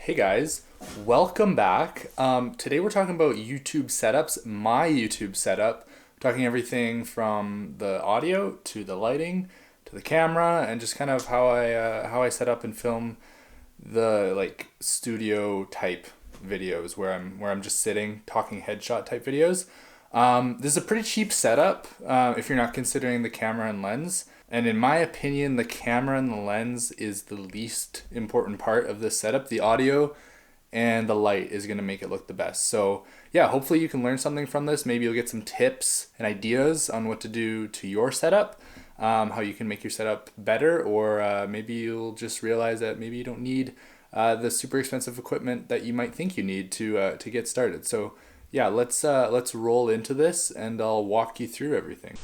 Hey guys, welcome back. Today we're talking about YouTube setups, my YouTube setup, talking everything from the audio to the lighting to the camera and just kind of how I set up and film the studio type videos where I'm just sitting talking headshot type videos. This is a pretty cheap setup if you're not considering the camera and lens. And in my opinion, the camera and the lens is the least important part of this setup. The audio and the light is going to make it look the best. So yeah, hopefully you can learn something from this. Maybe you'll get some tips and ideas on what to do to your setup, how you can make your setup better, or maybe you'll just realize that maybe you don't need the super expensive equipment that you might think you need to get started. So yeah, let's roll into this and I'll walk you through everything.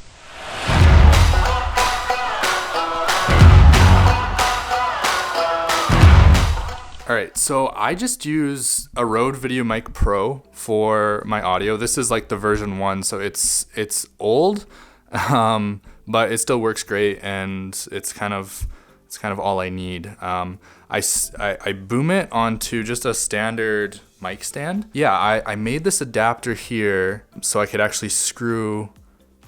All right, so I just use a Rode Videomic Pro for my audio. This is like the version 1, so it's old, but it still works great, and it's kind of all I need. I boom it onto just a standard mic stand. Yeah, I made this adapter here so I could actually screw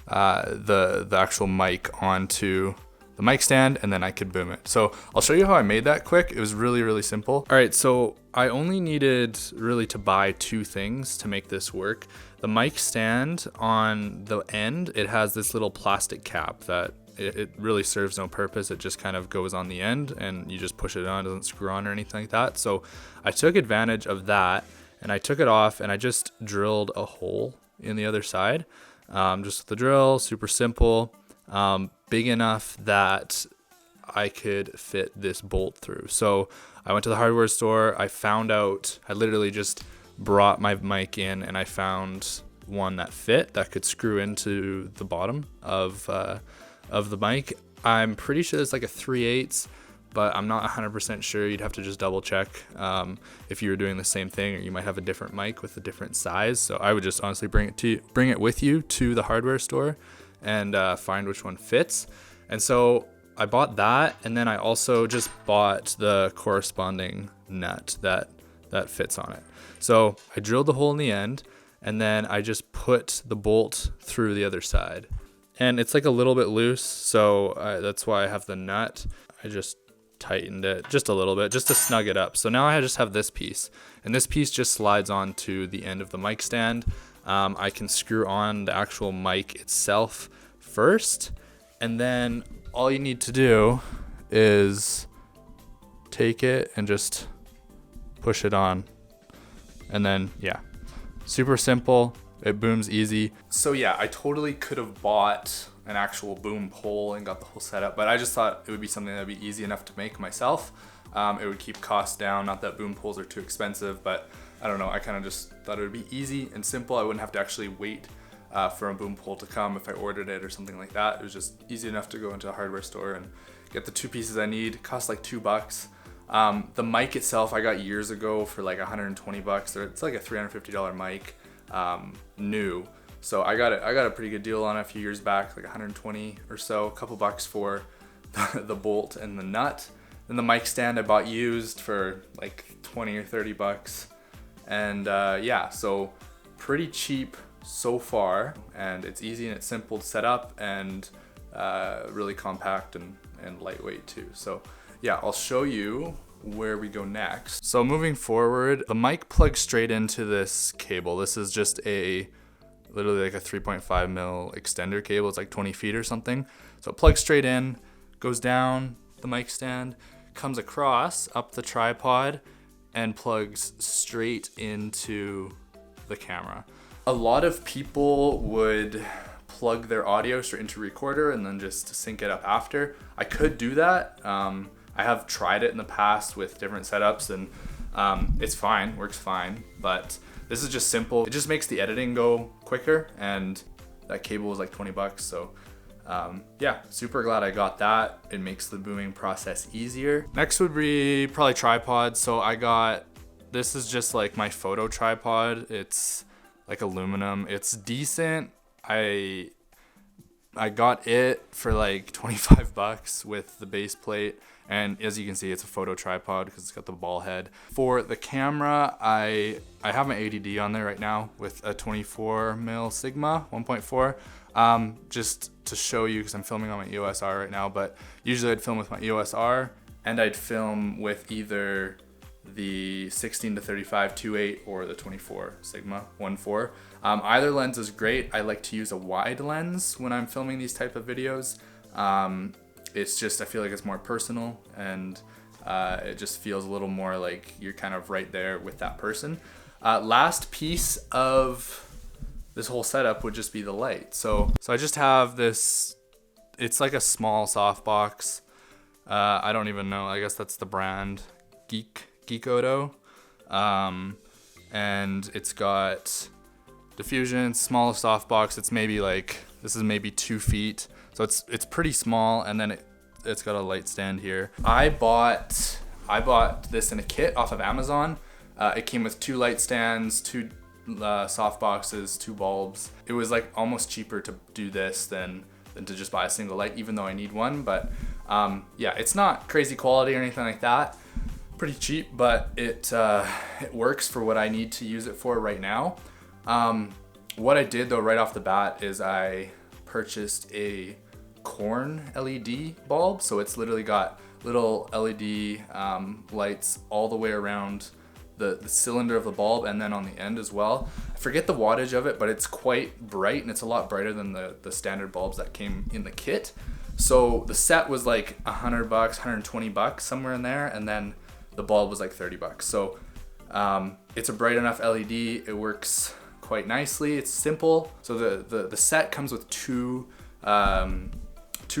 the actual mic onto the mic stand, and then I could boom it. So I'll show you how I made that quick. It was really simple. All right, so I only needed really to buy 2 things to make this work. The mic stand, on the end, it has this little plastic cap that it really serves no purpose. It just kind of goes on the end and you just push it on, it doesn't screw on or anything like that. So I took advantage of that and I took it off and I just drilled a hole in the other side. Just with the drill, super simple. Big enough that I could fit this bolt through. So I went to the hardware store. I literally just brought my mic in and I found one that fit, that could screw into the bottom of the mic. I'm pretty sure it's like a 3/8, but I'm not 100% sure. You'd have to just double check if you were doing the same thing, or you might have a different mic with a different size. So I would just honestly bring it with you to the hardware store and find which one fits. And so I bought that, and then I also just bought the corresponding nut that fits on it. So I drilled the hole in the end, and then I just put the bolt through the other side. And it's like a little bit loose, so that's why I have the nut. I just tightened it just a little bit just to snug it up. So now I just have this piece, and this piece just slides onto the end of the mic stand. I can screw on the actual mic itself first, and then all you need to do is take it and just push it on, and then yeah, super simple. It booms easy. So yeah, I totally could have bought an actual boom pole and got the whole setup, but I just thought it would be something that would be easy enough to make myself. It would keep costs down. Not that boom poles are too expensive, but I don't know, I kind of just thought it would be easy and simple. I wouldn't have to actually wait for a boom pole to come if I ordered it or something like that. It was just easy enough to go into a hardware store and get the 2 pieces I need. It cost like $2. The mic itself I got years ago for like $120. It's like a $350 mic, new. So I got a pretty good deal on it a few years back, like 120 or so, a couple bucks for the bolt and the nut. Then the mic stand I bought used for like 20 or 30 bucks. And yeah, so pretty cheap so far, and it's easy and it's simple to set up, and really compact and lightweight too. So yeah, I'll show you where we go next. So moving forward, the mic plugs straight into this cable. This is just literally like a 3.5 mil extender cable. It's like 20 feet or something. So it plugs straight in, goes down the mic stand, comes across up the tripod, and plugs straight into the camera. A lot of people would plug their audio straight into recorder and then just sync it up after. I could do that. I have tried it in the past with different setups, and it's fine, works fine, but this is just simple. It just makes the editing go quicker, and that cable was like 20 bucks. So yeah, super glad I got that. It makes the booming process easier. Next would be probably tripod. So this is just like my photo tripod. It's like aluminum. It's decent. I got it for like 25 bucks with the base plate And as you can see, it's a photo tripod because it's got the ball head. For the camera, I have my ADD on there right now with a 24mm Sigma 1.4. Just to show you, because I'm filming on my EOS R right now, but usually I'd film with my EOS R, and I'd film with either the 16-35 2.8 or the 24 Sigma 1.4. Either lens is great. I like to use a wide lens when I'm filming these type of videos. It's just, I feel like it's more personal, and it just feels a little more like you're kind of right there with that person. Last piece of this whole setup would just be the light. So I just have this, it's like a small softbox. I don't even know, I guess that's the brand, Geek Auto. And it's got diffusion, small softbox. It's maybe like, this is maybe 2 feet. So it's pretty small, and then it's got a light stand here. I bought this in a kit off of Amazon. It came with 2 light stands, 2 soft boxes, 2 bulbs. It was like almost cheaper to do this than to just buy a single light, even though I need one. But yeah, it's not crazy quality or anything like that. Pretty cheap, but it works for what I need to use it for right now. What I did though right off the bat is I purchased a corn LED bulb. So it's literally got little LED lights all the way around the cylinder of the bulb, and then on the end as well. I forget the wattage of it, but it's quite bright, and it's a lot brighter than the standard bulbs that came in the kit. So the set was like $100, $120, somewhere in there, and then the bulb was like $30. So it's a bright enough LED. It works quite nicely. It's simple. So the set comes with two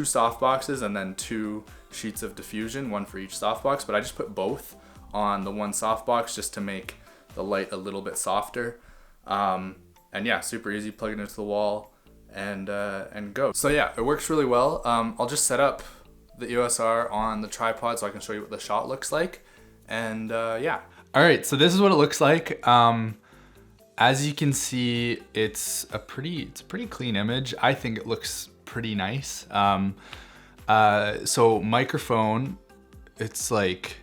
soft boxes and then 2 sheets of diffusion, 1 for each softbox. But I just put both on the one softbox just to make the light a little bit softer. And yeah, super easy. Plug it into the wall and go. So yeah, it works really well. I'll just set up the EOS R on the tripod so I can show you what the shot looks like. And yeah. All right, so this is what it looks like. As you can see, it's a pretty clean image. I think it looks pretty nice. So microphone, it's like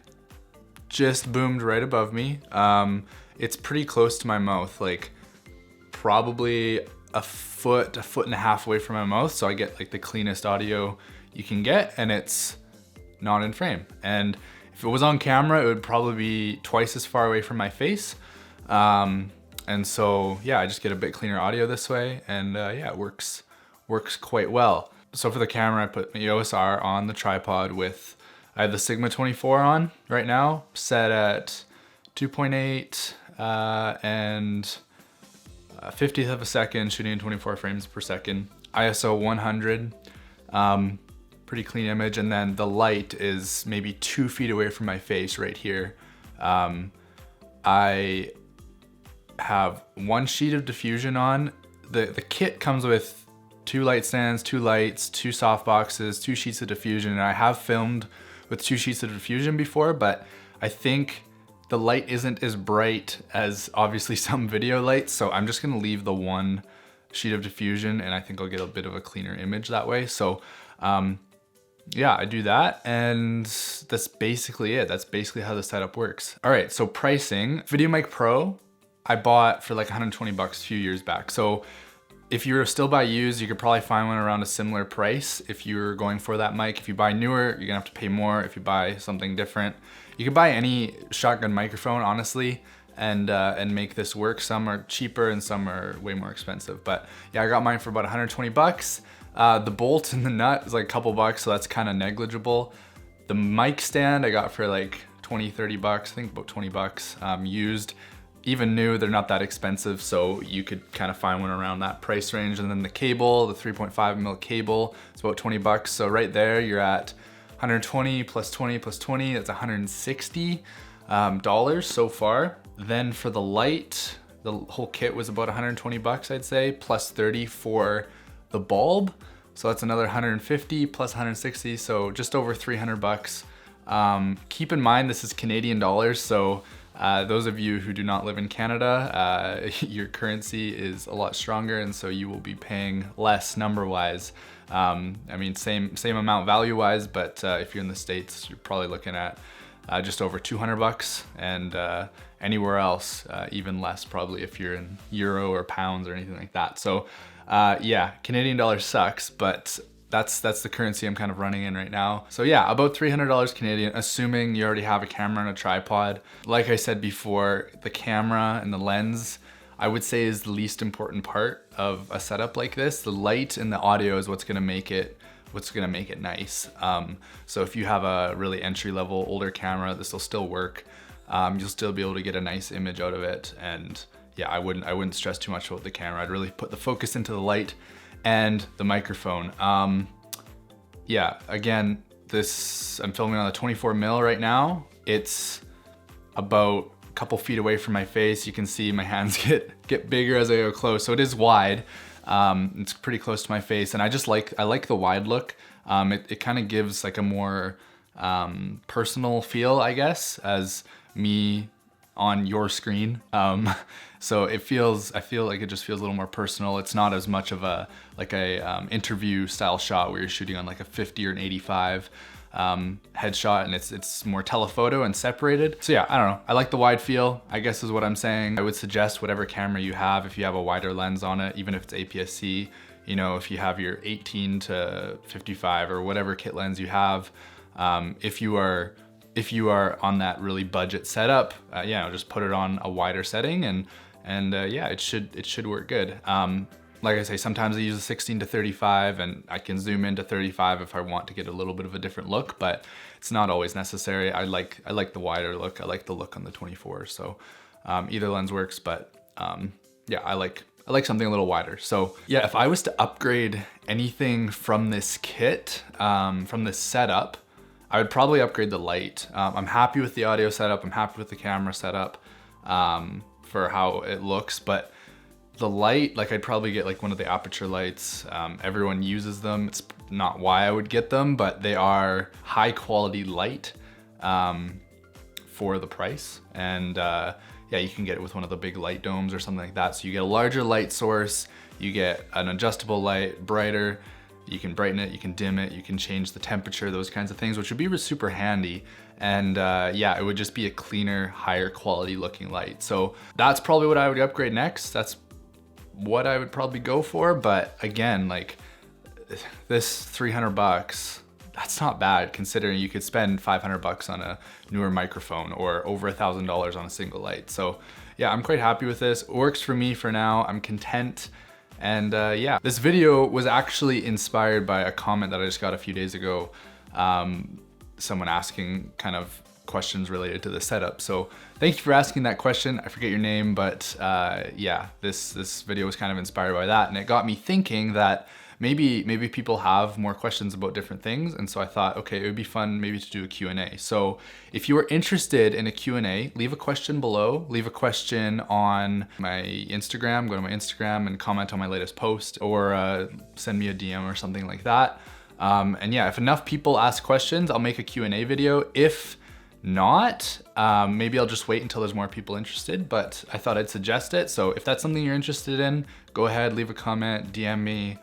just boomed right above me. It's pretty close to my mouth, like probably a foot and a half away from my mouth. So I get like the cleanest audio you can get, and it's not in frame. And if it was on camera, it would probably be twice as far away from my face. And so, yeah, I just get a bit cleaner audio this way, and yeah, it works quite well. So for the camera, I put my EOS R on the tripod with, I have the Sigma 24 on right now, set at 2.8 and 50th of a second, shooting in 24 frames per second, ISO 100. Pretty clean image, and then the light is maybe 2 feet away from my face right here. I have 1 sheet of diffusion on. The kit comes with 2 light stands, 2 lights, 2 soft boxes, 2 sheets of diffusion, and I have filmed with 2 sheets of diffusion before, but I think the light isn't as bright as obviously some video lights, so I'm just gonna leave the 1 sheet of diffusion, and I think I'll get a bit of a cleaner image that way. So yeah, I do that, and that's basically it. That's basically how the setup works. All right, so pricing. Videomic Pro, I bought for like $120 a few years back. So if you were still buy used, you could probably find one around a similar price if you're going for that mic. If you buy newer, you're gonna have to pay more. If you buy something different, you could buy any shotgun microphone, honestly, and make this work. Some are cheaper and some are way more expensive. But yeah, I got mine for about $120. The bolt and the nut is like a couple bucks, so that's kind of negligible. The mic stand I got for like 20, 30 bucks, I think about 20 bucks used. Even new, they're not that expensive, so you could kind of find one around that price range. And then the cable, the 3.5mm cable, it's about 20 bucks. So right there, you're at 120 plus 20 plus 20, that's $160 so far. Then for the light, the whole kit was about 120 bucks, I'd say, plus 30 for the bulb. So that's another 150 plus 160, so just over 300 bucks. Keep in mind, this is Canadian dollars, so Those of you who do not live in Canada, your currency is a lot stronger, and so you will be paying less number-wise. I mean, same amount value-wise, but if you're in the States, you're probably looking at just over 200 bucks, and anywhere else, even less probably if you're in euro or pounds or anything like that. So yeah, Canadian dollar sucks, but that's the currency I'm kind of running in right now. So yeah, about $300 Canadian, assuming you already have a camera and a tripod. Like I said before, the camera and the lens, I would say, is the least important part of a setup like this. The light and the audio is what's gonna make it nice. So if you have a really entry-level older camera, this will still work. You'll still be able to get a nice image out of it. And yeah, I wouldn't stress too much about the camera. I'd really put the focus into the light and the microphone. Yeah, again, I'm filming on the 24mm right now. It's about a couple feet away from my face. You can see my hands get bigger as I go close. So it is wide. It's pretty close to my face, and I like the wide look. It kind of gives like a more personal feel, I guess, as me on your screen. So I feel like it just feels a little more personal. It's not as much of a interview style shot where you're shooting on like a 50 or an 85 headshot, and it's more telephoto and separated. So yeah, I don't know. I like the wide feel, I guess is what I'm saying. I would suggest whatever camera you have, if you have a wider lens on it, even if it's APS-C, you know, if you have your 18 to 55 or whatever kit lens you have, if you are on that really budget setup, yeah, just put it on a wider setting, and yeah, it should work good. Like I say, sometimes I use a 16 to 35, and I can zoom into 35 if I want to get a little bit of a different look, but it's not always necessary. I like the wider look. I like the look on the 24. So either lens works, but yeah, I like something a little wider. So yeah, if I was to upgrade anything from this kit, from this setup, I would probably upgrade the light. I'm happy with the audio setup. I'm happy with the camera setup for how it looks, but the light, like I'd probably get like one of the aperture lights. Everyone uses them. It's not why I would get them, but they are high quality light for the price. And yeah, you can get it with one of the big light domes or something like that. So you get a larger light source, you get an adjustable light, brighter, you can brighten it, you can dim it, you can change the temperature, those kinds of things, which would be super handy. And yeah, it would just be a cleaner, higher quality looking light. So that's probably what I would upgrade next. That's what I would probably go for. But again, like this 300 bucks, that's not bad considering you could spend 500 bucks on a newer microphone or over $1,000 on a single light. So yeah, I'm quite happy with this. It works for me for now. I'm content. And yeah, this video was actually inspired by a comment that I just got a few days ago. Someone asking kind of questions related to the setup. So thank you for asking that question. I forget your name, but yeah, this video was kind of inspired by that. And it got me thinking that maybe people have more questions about different things. And so I thought, okay, it would be fun maybe to do a Q&A. So if you are interested in a Q&A, leave a question below, leave a question on my Instagram, go to my Instagram and comment on my latest post, or send me a DM or something like that. And yeah, if enough people ask questions, I'll make a Q&A video. If not, maybe I'll just wait until there's more people interested, but I thought I'd suggest it. So if that's something you're interested in, go ahead, leave a comment, DM me,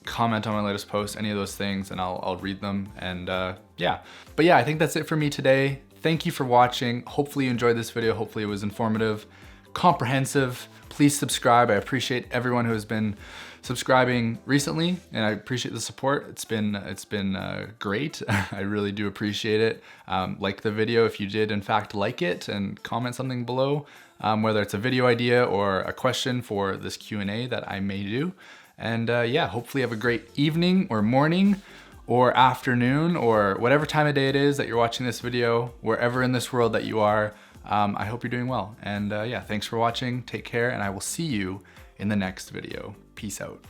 comment on my latest post, any of those things, and I'll read them. And yeah, but yeah, I think that's it for me today. Thank you for watching. Hopefully you enjoyed this video. Hopefully it was informative, comprehensive. Please subscribe. I appreciate everyone who has been subscribing recently, and I appreciate the support. It's been great. I really do appreciate it. Like the video if you did in fact like it, and comment something below, whether it's a video idea or a question for this Q&A that I may do. And yeah, hopefully have a great evening or morning or afternoon or whatever time of day it is that you're watching this video, wherever in this world that you are. I hope you're doing well. And yeah, thanks for watching. Take care, and I will see you in the next video. Peace out.